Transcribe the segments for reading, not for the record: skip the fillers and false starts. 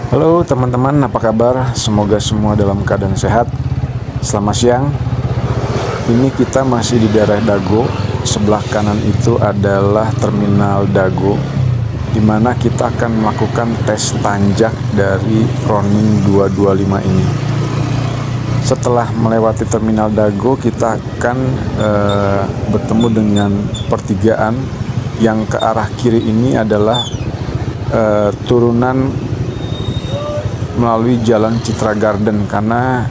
Halo teman-teman, apa kabar? Semoga semua dalam keadaan sehat. Selamat siang. Ini kita masih di daerah Dago. Sebelah kanan itu adalah terminal Dago, di mana kita akan melakukan tes tanjak dari Ronin 225 ini. Setelah melewati terminal Dago, kita akan bertemu dengan pertigaan yang ke arah kiri ini adalah turunan melalui jalan Citra Garden, karena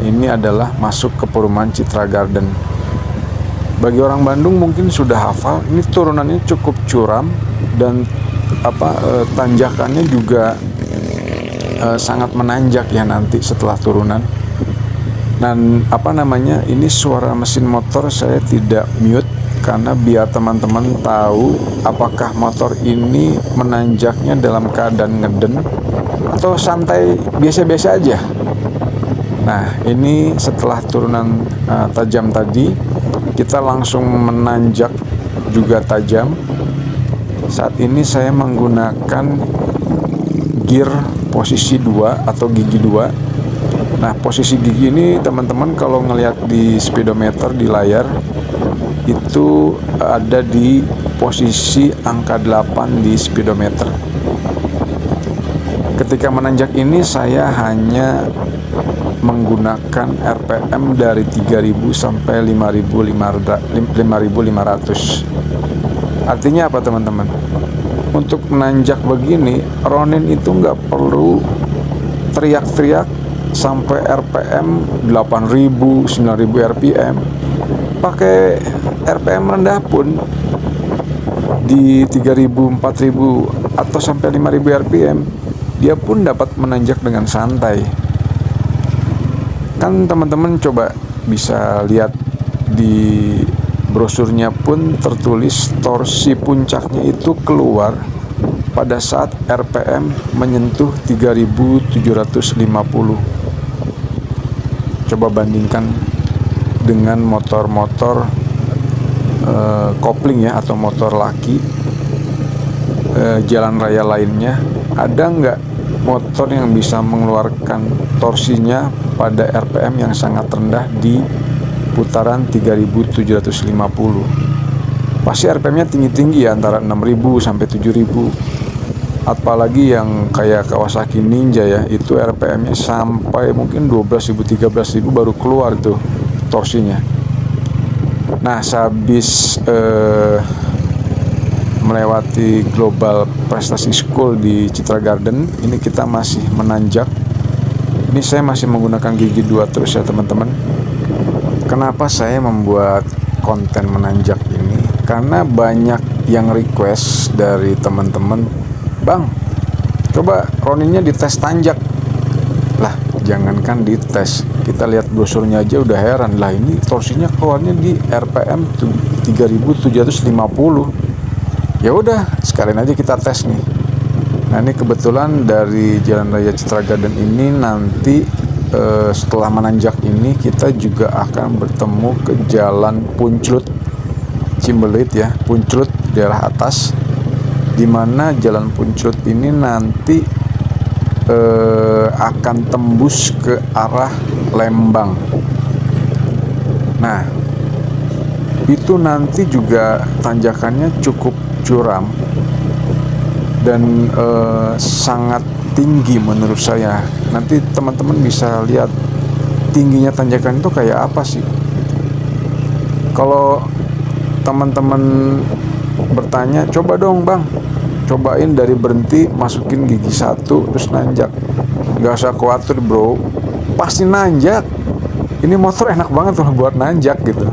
ini adalah masuk ke perumahan Citra Garden. Bagi orang Bandung mungkin sudah hafal, ini turunannya cukup curam dan tanjakannya juga sangat menanjak ya nanti setelah turunan. Dan ini suara mesin motor saya tidak mute karena biar teman-teman tahu apakah motor ini menanjaknya dalam keadaan ngeden atau santai biasa-biasa aja. Nah, ini setelah turunan tajam tadi, kita langsung menanjak juga tajam. Saat ini saya menggunakan gear posisi 2 atau gigi 2. Nah, posisi gigi ini teman-teman kalau ngelihat di speedometer di layar itu ada di posisi angka 8 di speedometer. Ketika menanjak ini saya hanya menggunakan RPM dari 3000 sampai 5500. Artinya apa teman-teman? Untuk menanjak begini, Ronin itu nggak perlu teriak-teriak sampai RPM 8000, 9000 RPM. Pakai RPM rendah pun di 3000, 4000 atau sampai 5000 RPM, dia pun dapat menanjak dengan santai. Kan teman-teman coba bisa lihat di brosurnya pun tertulis torsi puncaknya itu keluar pada saat RPM menyentuh 3750. Coba bandingkan dengan motor-motor kopling ya, atau motor laki jalan raya lainnya. Ada nggak motor yang bisa mengeluarkan torsinya pada RPM yang sangat rendah di putaran 3750? Pasti RPM-nya tinggi-tinggi ya, antara 6000 sampai 7000. Apalagi yang kayak Kawasaki Ninja ya, itu RPM-nya sampai mungkin 12.000, 13.000 baru keluar tuh torsinya. Nah, sehabis melewati Global Prestasi School di Citra Garden, ini kita masih menanjak. Ini saya masih menggunakan gigi 2 terus ya teman-teman. Kenapa saya membuat konten menanjak ini? Karena banyak yang request dari teman-teman, "Bang, coba Roninnya dites tanjak." Lah, jangankan dites, kita lihat brosurnya aja udah heran. Lah, ini torsinya keluarnya di RPM 3750. Ya udah, sekalian aja kita tes nih. Nah, ini kebetulan dari Jalan Raya Citra Garden ini nanti setelah menanjak ini kita juga akan bertemu ke Jalan Punclut Cimbelit ya, Punclut daerah atas, di mana Jalan Punclut ini nanti akan tembus ke arah Lembang. Nah, itu nanti juga tanjakannya cukup curam dan sangat tinggi menurut saya. Nanti teman-teman bisa lihat tingginya tanjakan itu kayak apa sih. Kalau teman-teman bertanya, "Coba dong bang, cobain dari berhenti masukin gigi 1 terus nanjak." Gak usah khawatir bro, pasti nanjak. Ini motor enak banget loh buat nanjak gitu.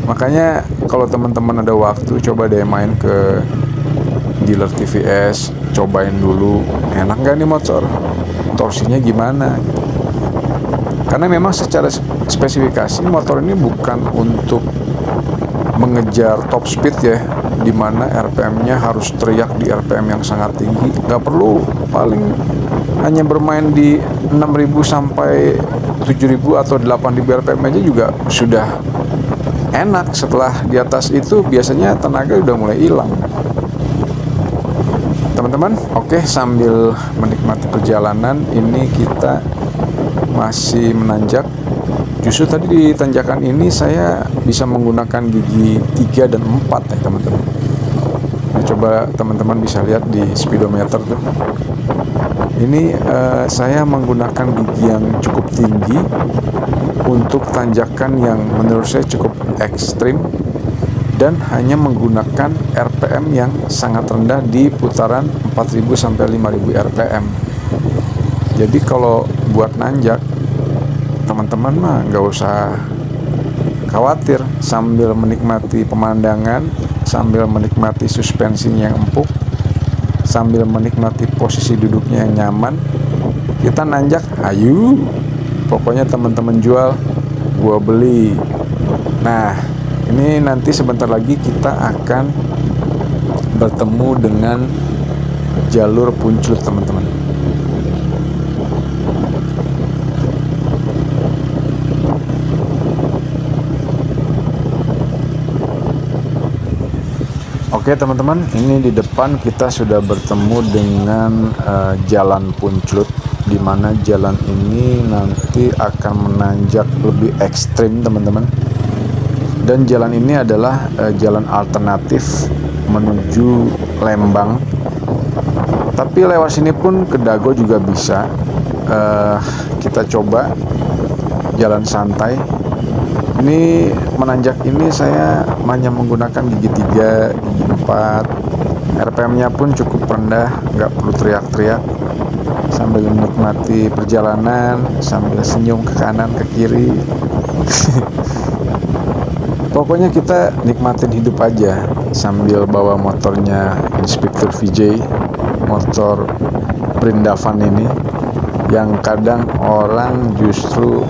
Makanya kalau teman-teman ada waktu, coba deh main ke dealer TVS, cobain dulu, enak gak nih motor, torsinya gimana gitu. Karena memang secara spesifikasi motor ini bukan untuk mengejar top speed ya, dimana RPM-nya harus teriak di RPM yang sangat tinggi. Gak perlu, paling hanya bermain di 6000 sampai 7000 atau 8000 RPM aja juga sudah enak. Setelah di atas itu biasanya tenaga udah mulai hilang. teman-teman. Oke, sambil menikmati perjalanan ini kita masih menanjak. Justru tadi di tanjakan ini saya bisa menggunakan gigi 3 dan 4 ya teman-teman. Nah, coba teman-teman bisa lihat di speedometer tuh. Ini saya menggunakan gigi yang cukup tinggi untuk tanjakan yang menurut saya cukup ekstrim, dan hanya menggunakan RPM yang sangat rendah di putaran 4000 sampai 5000 RPM. Jadi kalau buat nanjak, teman-teman mah nggak usah khawatir, sambil menikmati pemandangan, sambil menikmati suspensinya yang empuk, sambil menikmati posisi duduknya yang nyaman, kita nanjak, ayo. Pokoknya teman-teman jual, gua beli. Nah, ini nanti sebentar lagi kita akan bertemu dengan jalur Punclut teman-teman. Oke teman-teman, ini di depan kita sudah bertemu dengan jalan Punclut, di mana jalan ini nanti akan menanjak lebih ekstrim teman-teman. Dan jalan ini adalah jalan alternatif menuju Lembang. Tapi lewat sini pun ke Dago juga bisa. Kita coba jalan santai. Ini menanjak ini saya hanya menggunakan gigi 3, gigi 4. RPM-nya pun cukup rendah, nggak perlu teriak-teriak. Sambil menikmati perjalanan, sambil senyum ke kanan ke kiri. Pokoknya kita nikmatin hidup aja sambil bawa motornya Inspektur VJ, motor Brindavan ini, yang kadang orang justru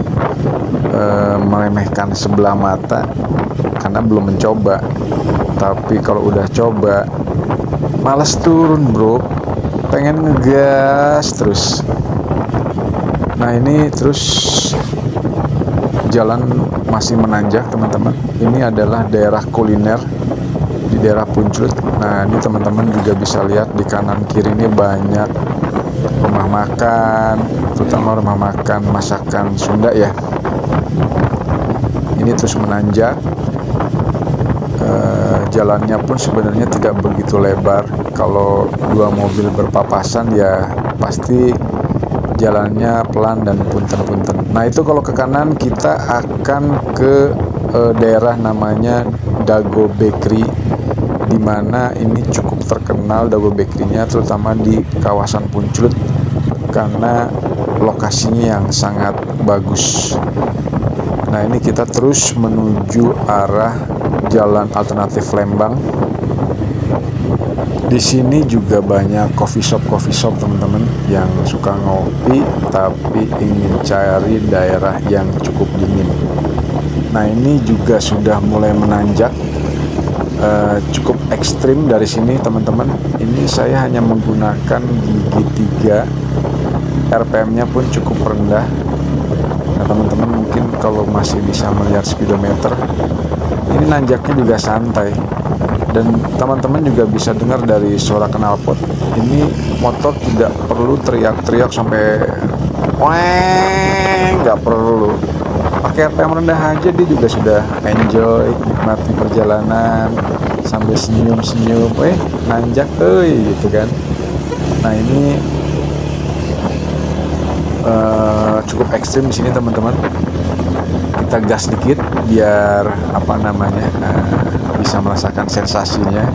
meremehkan sebelah mata karena belum mencoba. Tapi kalau udah coba, males turun bro, pengen ngegas terus. Nah ini terus jalan masih menanjak teman-teman. Ini adalah daerah kuliner di daerah Punclut. Nah ini teman-teman juga bisa lihat di kanan kiri ini banyak rumah makan, terutama rumah makan masakan Sunda ya. Ini terus menanjak. Jalannya pun sebenarnya tidak begitu lebar. Kalau dua mobil berpapasan ya pasti jalannya pelan dan punten-punten. Nah itu kalau ke kanan kita akan ke daerah namanya Dago Bakery, di mana ini cukup terkenal Dago Bakery-nya, terutama di kawasan Punclut karena lokasinya yang sangat bagus. Nah ini kita terus menuju arah jalan alternatif Lembang. Di sini juga banyak coffee shop teman-teman yang suka ngopi tapi ingin cari daerah yang cukup dingin. Nah ini juga sudah mulai menanjak, cukup ekstrim dari sini teman-teman. Ini saya hanya menggunakan gigi 3, RPM-nya pun cukup rendah. Nah teman-teman mungkin kalau masih bisa melihat speedometer, ini nanjaknya juga santai. Dan teman-teman juga bisa dengar dari suara knalpot, ini motor tidak perlu teriak-teriak sampai weng, nggak perlu. Pakai RPM rendah aja dia juga sudah enjoy, nikmati perjalanan sambil senyum-senyum, nanjak gitu kan. Nah ini cukup ekstrim di sini teman-teman. Kita gas dikit biar bisa merasakan sensasinya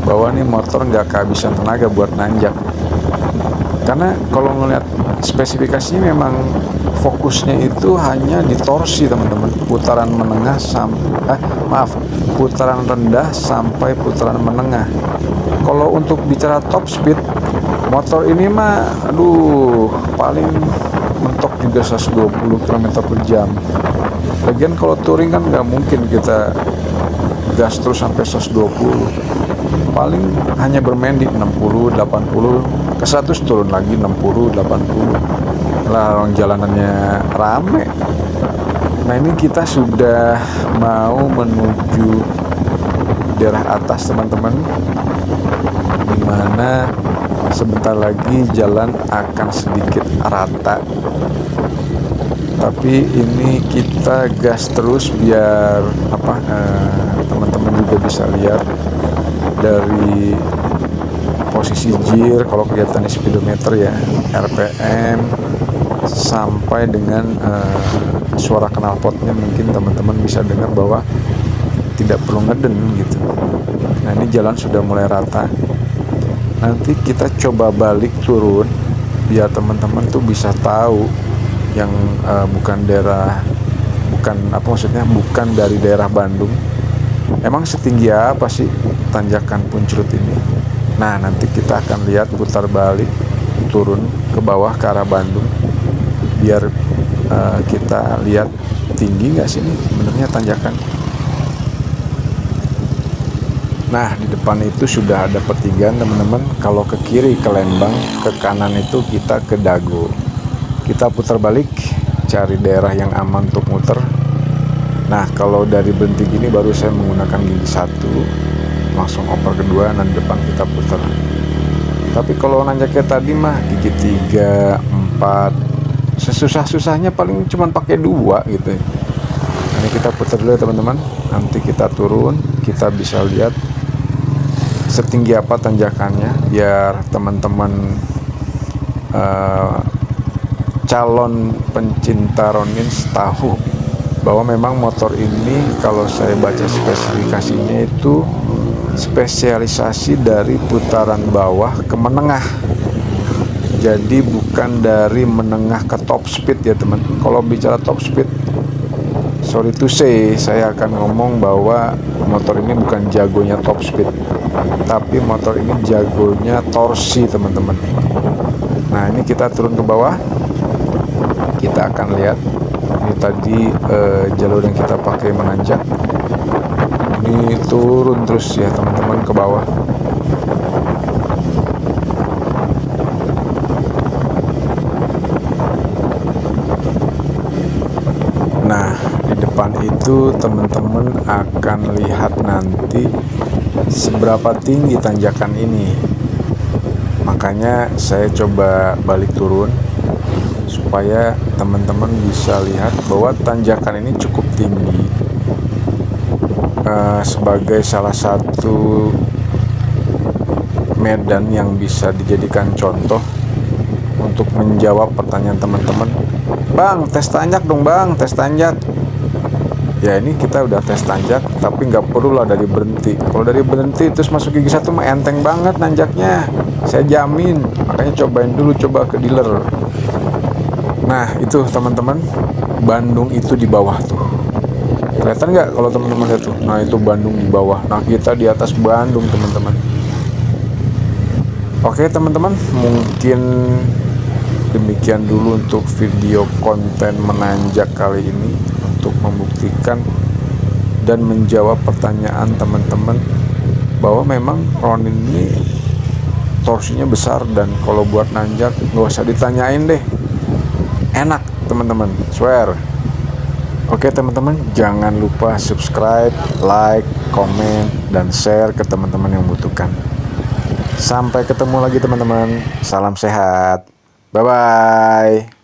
bahwa nih motor nggak kehabisan tenaga buat nanjak. Karena kalau ngelihat spesifikasinya memang fokusnya itu hanya di torsi teman-teman, putaran menengah putaran rendah sampai putaran menengah. Kalau untuk bicara top speed, motor ini mah paling mentok juga 120 km per jam. Lagian kalau touring kan nggak mungkin kita gas terus sampai 120, paling hanya bermain di 60, 80, ke 100 turun lagi 60, 80 lah, orang jalanannya rame. Nah ini kita sudah mau menuju daerah atas teman-teman, dimana sebentar lagi jalan akan sedikit rata, tapi ini kita gas terus biar teman-teman juga bisa lihat dari posisi gear, kalau kelihatan di speedometer ya, RPM sampai dengan suara knalpotnya, mungkin teman-teman bisa dengar bahwa tidak perlu ngeden gitu. Nah, ini jalan sudah mulai rata. Nanti kita coba balik turun biar teman-teman tuh bisa tahu yang bukan dari daerah Bandung, emang setinggi apa sih tanjakan Punclut ini. Nah, nanti kita akan lihat putar balik turun ke bawah ke arah Bandung biar kita lihat tinggi nggak sih ini sebenarnya tanjakan. Nah, di depan itu sudah ada pertigaan teman-teman. Kalau ke kiri ke Lembang, ke kanan itu kita ke Dago. Kita putar balik, cari daerah yang aman untuk muter. Nah, kalau dari berhenti gini baru saya menggunakan gigi 1, langsung oper kedua, dan depan kita putar. Tapi kalau nanjaknya tadi mah gigi 3, 4, sesusah-susahnya paling cuma pakai 2 gitu. Nah, ini kita putar dulu ya teman-teman. Nanti kita turun, kita bisa lihat setinggi apa tanjakannya biar teman-teman calon pencinta Ronins tahu bahwa memang motor ini kalau saya baca spesifikasinya itu spesialisasi dari putaran bawah ke menengah, jadi bukan dari menengah ke top speed ya teman. Kalau bicara top speed, sorry to say, saya akan ngomong bahwa motor ini bukan jagonya top speed, tapi motor ini jagonya torsi teman-teman. Nah, ini kita turun ke bawah, kita akan lihat ini tadi jalur yang kita pakai menanjak, ini turun terus ya teman-teman ke bawah. Nah, di depan itu teman-teman akan lihat nanti seberapa tinggi tanjakan ini. Makanya saya coba balik turun supaya teman-teman bisa lihat bahwa tanjakan ini cukup tinggi. Sebagai salah satu medan yang bisa dijadikan contoh untuk menjawab pertanyaan teman-teman, "Bang, tes tanjak dong bang, tes tanjak." Ya, ini kita udah tes tanjak, tapi nggak perlu lah dari berhenti. Kalau dari berhenti terus masuk gigi 1 mah enteng banget nanjaknya, saya jamin. Makanya cobain dulu, coba ke dealer. Nah, itu teman-teman, Bandung itu di bawah tuh. Kelihatan nggak kalau teman-teman lihat tuh? Nah, itu Bandung di bawah. Nah, kita di atas Bandung teman-teman. Oke teman-teman, mungkin demikian dulu untuk video konten menanjak kali ini, untuk membuktikan dan menjawab pertanyaan teman-teman bahwa memang Ronin ini torsinya besar, dan kalau buat nanjak nggak usah ditanyain deh, enak teman-teman, swear. Oke teman-teman, jangan lupa subscribe, like, komen, dan share ke teman-teman yang membutuhkan. Sampai ketemu lagi teman-teman, salam sehat, bye-bye.